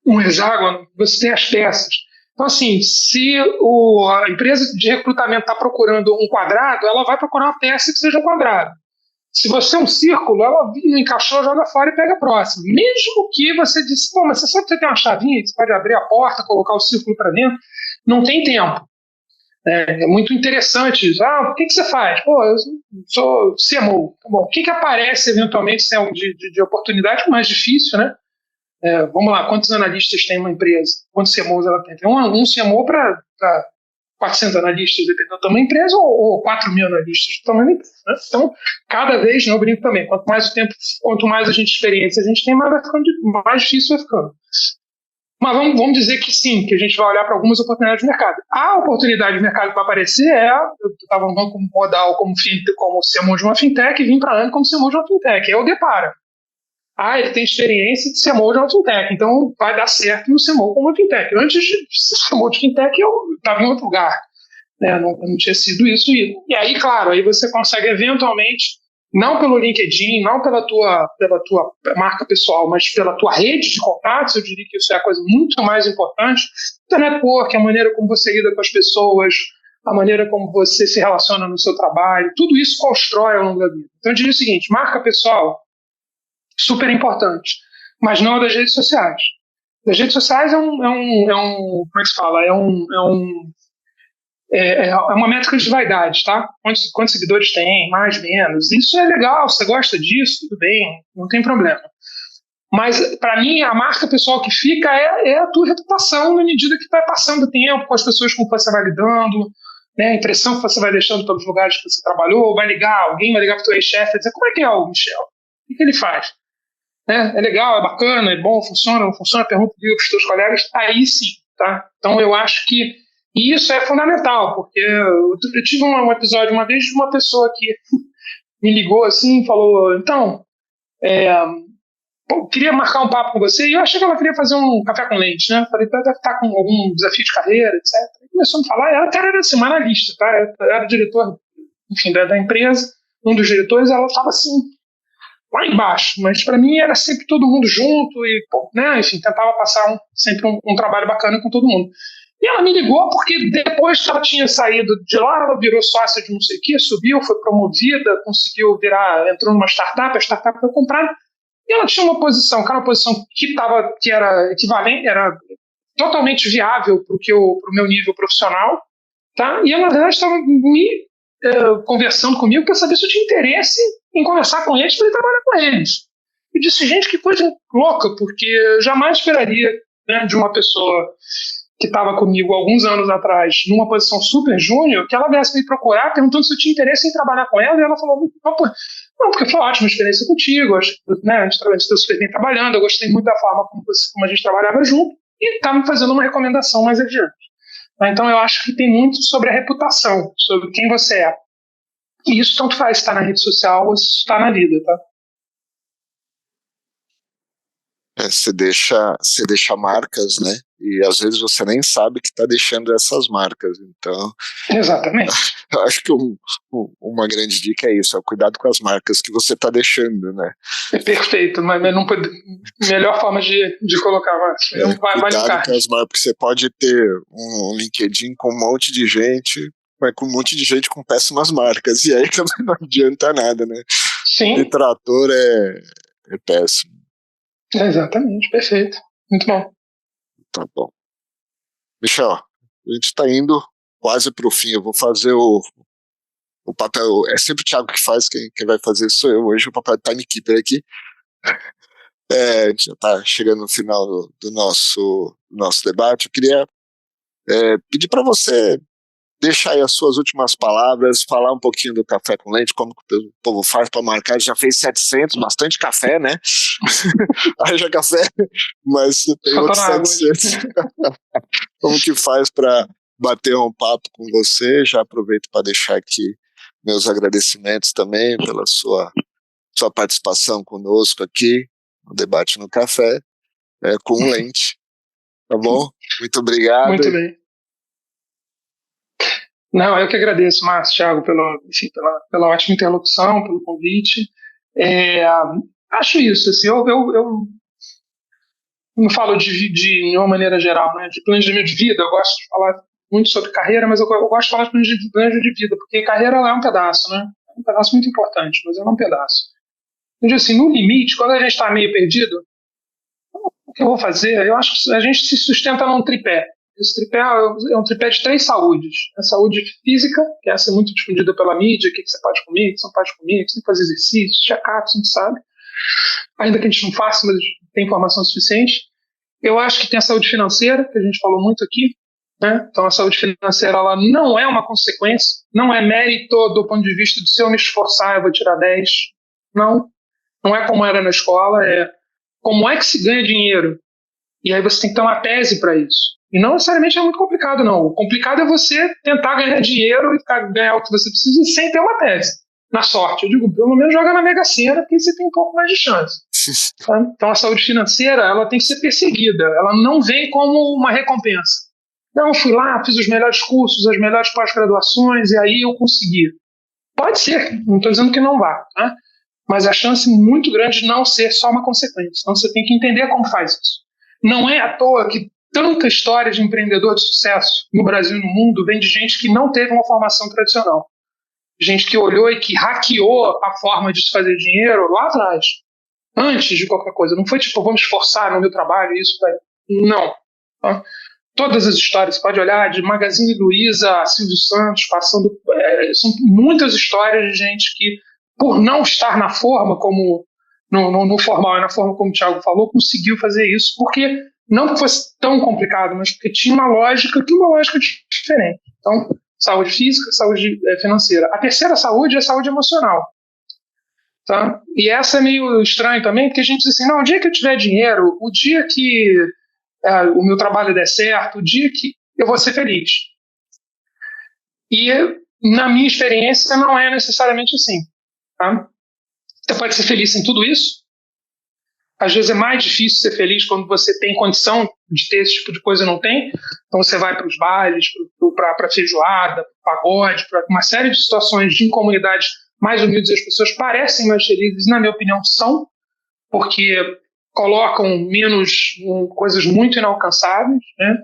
um hexágono, você tem as peças. Então, assim, se a empresa de recrutamento está procurando um quadrado, ela vai procurar uma peça que seja um quadrado. Se você é um círculo, ela encaixou, joga fora e pega a próxima. Mesmo que você disse, mas você sabe que você tem uma chavinha, você pode abrir a porta, colocar o círculo para dentro, não tem tempo. É muito interessante isso. O que você faz? Eu sou CMO. Tá bom. O que aparece eventualmente de oportunidade? Mais difícil, né? Vamos lá, quantos analistas tem uma empresa? Quantos CMOs ela tem? Tem um CMO para 400 analistas, dependendo do tamanho da empresa, ou 4 mil analistas do tamanho da empresa. Né? Então, cada vez, eu brinco também, quanto mais a gente experiência a gente tem, mais difícil vai ficando. Mas vamos dizer que sim, que a gente vai olhar para algumas oportunidades de mercado. A oportunidade de mercado que vai aparecer eu estava no Banco Modal como CMO de uma fintech e vim para a ANA como CMO de uma fintech. Aí eu deparo. Ele tem experiência de CMO de uma fintech, então vai dar certo no CMO como uma fintech. Antes de ser CMO de fintech, eu estava em outro lugar. Né? Não tinha sido isso. E aí, claro, aí você consegue eventualmente, não pelo LinkedIn, não pela tua marca pessoal, mas pela tua rede de contatos, eu diria que isso é a coisa muito mais importante. O network, a maneira como você lida com as pessoas, a maneira como você se relaciona no seu trabalho, tudo isso constrói ao longo da vida. Então eu diria o seguinte, marca pessoal, super importante, mas não a das redes sociais. As redes sociais como é que se fala? É uma métrica de vaidade, tá? Quantos seguidores tem, mais, menos. Isso é legal, você gosta disso, tudo bem, não tem problema. Mas, para mim, a marca pessoal que fica é a tua reputação na medida que vai passando o tempo, com as pessoas com que você vai lidando, né, a impressão que você vai deixando pelos lugares que você trabalhou, alguém vai ligar para o teu ex-chefe e dizer, como é que é o Michel? O que ele faz? É legal, é bacana, é bom, funciona, não funciona, pergunta para os teus colegas, aí sim, tá? Então, eu acho que isso é fundamental, porque eu tive um episódio uma vez de uma pessoa que me ligou assim e falou, então, queria marcar um papo com você, e eu achei que ela queria fazer um café com leite, né? Falei, deve estar com algum desafio de carreira, etc. E começou a me falar, ela era assim, uma analista, tá? Era diretor, enfim, da empresa, um dos diretores, ela estava assim, lá embaixo, mas para mim era sempre todo mundo junto e, né, enfim, tentava passar sempre um trabalho bacana com todo mundo. E ela me ligou porque depois que ela tinha saído de lá, ela virou sócia de não sei o quê, subiu, foi promovida, conseguiu entrou numa startup, a startup foi comprada, e ela tinha uma posição, que era uma posição que era equivalente, era totalmente viável para o meu nível profissional, tá? E ela, na verdade, estava conversando comigo para saber se eu tinha interesse em conversar com eles para ir trabalhar com eles. Eu disse, gente, que coisa louca, porque eu jamais esperaria, né, de uma pessoa que estava comigo alguns anos atrás, numa posição super júnior, que ela viesse me procurar perguntando se eu tinha interesse em trabalhar com ela, e ela falou, não, porque foi uma ótima experiência contigo, acho que, né, a gente está super bem trabalhando, eu gostei muito da forma como a gente trabalhava junto, e está me fazendo uma recomendação mais adiante. Então eu acho que tem muito sobre a reputação, sobre quem você é. E isso tanto faz se está na rede social ou se está na vida, tá?
Você deixa marcas, né? E às vezes você nem sabe que está deixando essas marcas. Então,
exatamente.
Eu acho que uma grande dica é isso, é o cuidado com as marcas que você está deixando, né?
É perfeito, mas não pode, melhor forma de colocar, mas
cuidado com as marcas, porque você pode ter um LinkedIn com um monte de gente, mas com um monte de gente com péssimas marcas, e aí também não adianta nada, né?
Sim.
Detrator é péssimo.
Exatamente, perfeito. Muito bom.
Tá bom. Michel, a gente está indo quase para o fim. Eu vou fazer o papel. É sempre o Thiago que faz, quem vai fazer sou eu hoje, o papel de timekeeper aqui. A gente já está chegando no final do nosso debate. Eu queria pedir para você deixar aí as suas últimas palavras, falar um pouquinho do café com leite, como que o povo faz para marcar. Já fez 700, bastante café, né? Haja café, mas tem outros 700. Como que faz para bater um papo com você? Já aproveito para deixar aqui meus agradecimentos também pela sua participação conosco aqui no Debate no Café, com lente. Tá bom? Muito obrigado.
Muito bem. Não, eu que agradeço, Márcio, Thiago, pela ótima interlocução, pelo convite. Acho isso, assim, eu não falo de uma maneira geral, né, de planejamento de vida. Eu gosto de falar muito sobre carreira, mas eu gosto de falar de planejamento de vida, porque carreira ela é um pedaço, né? É um pedaço muito importante, mas ela é um pedaço. Então, assim, no limite, quando a gente está meio perdido, o que eu vou fazer? Eu acho que a gente se sustenta num tripé. Esse tripé é um tripé de 3 saúdes. A saúde física, que essa é muito difundida pela mídia, o que você pode comer, o que você não pode comer, o que você tem que fazer exercício, check-ups, a gente sabe. Ainda que a gente não faça, mas tem informação suficiente. Eu acho que tem a saúde financeira, que a gente falou muito aqui, né? Então a saúde financeira ela não é uma consequência, não é mérito do ponto de vista de se eu me esforçar eu vou tirar 10. Não é como era na escola, é como é que se ganha dinheiro. E aí você tem que ter uma tese para isso. E não necessariamente é muito complicado, não. O complicado é você tentar ganhar dinheiro e ganhar o que você precisa sem ter uma tese. Na sorte. Eu digo, pelo menos joga na Mega Sena, porque você tem um pouco mais de chance. Tá? Então a saúde financeira ela tem que ser perseguida. Ela não vem como uma recompensa. Não, fui lá, fiz os melhores cursos, as melhores pós-graduações, e aí eu consegui. Pode ser, não estou dizendo que não vá, tá? Mas a chance muito grande de não ser só uma consequência. Então você tem que entender como faz isso. Não é à toa que tanta história de empreendedor de sucesso no Brasil e no mundo vem de gente que não teve uma formação tradicional. Gente que olhou e que hackeou a forma de se fazer dinheiro lá atrás, antes de qualquer coisa. Não foi tipo, vamos esforçar no meu trabalho, isso vai. Não. Tá? Todas as histórias, você pode olhar de Magazine Luiza a Silvio Santos, passando. São muitas histórias de gente que, por não estar na forma como no formal e na forma como o Thiago falou, conseguiu fazer isso, porque não que fosse tão complicado, mas porque tinha uma lógica diferente. Então, saúde física, saúde financeira. A terceira saúde é a saúde emocional. Tá? E essa é meio estranho também, porque a gente diz assim, não, o dia que eu tiver dinheiro, o dia que o meu trabalho der certo, o dia que eu vou ser feliz. E, na minha experiência, não é necessariamente assim. Tá? Você pode ser feliz em tudo isso. Às vezes é mais difícil ser feliz quando você tem condição de ter esse tipo de coisa e não tem. Então você vai para os bailes, para a feijoada, para o pagode, para uma série de situações de comunidades mais humildes. As pessoas parecem mais felizes, na minha opinião, são, porque colocam menos coisas muito inalcançáveis, né?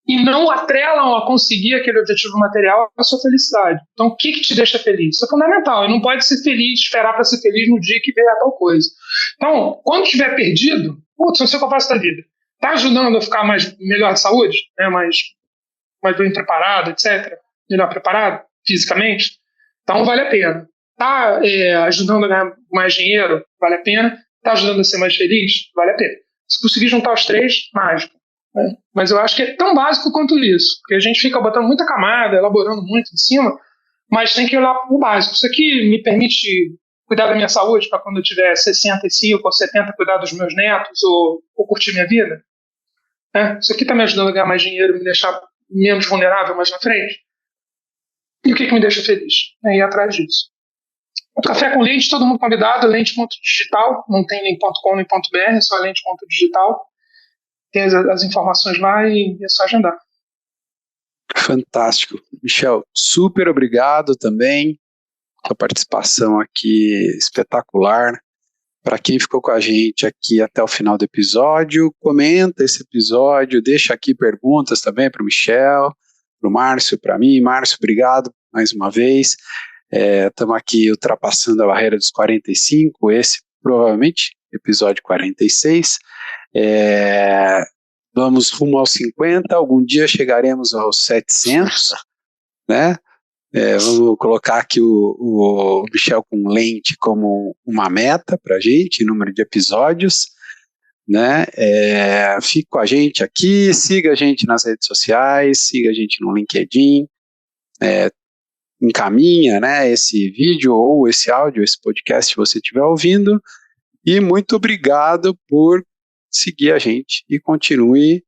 E não atrelam a conseguir aquele objetivo material a sua felicidade. Então, o que te deixa feliz? Isso é fundamental. E não pode ser feliz, esperar para ser feliz no dia que vier a tal coisa. Então, quando estiver perdido, não sei o que eu faço da vida. está ajudando a ficar melhor de saúde, né, mais bem preparado, etc., melhor preparado fisicamente, então vale a pena. Está ajudando a ganhar mais dinheiro, vale a pena. Está ajudando a ser mais feliz, vale a pena. Se conseguir juntar os três, mágico. Né? Mas eu acho que é tão básico quanto isso, porque a gente fica botando muita camada, elaborando muito em cima, mas tem que olhar o básico. Isso aqui me permite cuidar da minha saúde para quando eu tiver 65 ou 70 cuidar dos meus netos ou curtir minha vida? Isso aqui está me ajudando a ganhar mais dinheiro, me deixar menos vulnerável mais na frente? E o que me deixa feliz? É ir atrás disso. O café com lente, todo mundo convidado, lente.digital, não tem nem .com nem .br, é só lente.digital. Tem as informações lá e é só agendar.
Fantástico. Michel, super obrigado também. Sua participação aqui espetacular. Para quem ficou com a gente aqui até o final do episódio, comenta esse episódio, deixa aqui perguntas também para o Michel, para o Márcio, para mim. Márcio, obrigado mais uma vez. Estamos aqui ultrapassando a barreira dos 45, esse provavelmente episódio 46. Vamos rumo aos 50, algum dia chegaremos aos 700, né? Vamos colocar aqui o Michel com lente como uma meta para a gente, número de episódios, né? Fique com a gente aqui, siga a gente nas redes sociais, siga a gente no LinkedIn, encaminha, né, esse vídeo ou esse áudio, esse podcast que você estiver ouvindo, e muito obrigado por seguir a gente e continue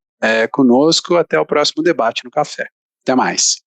conosco até o próximo debate no café. Até mais.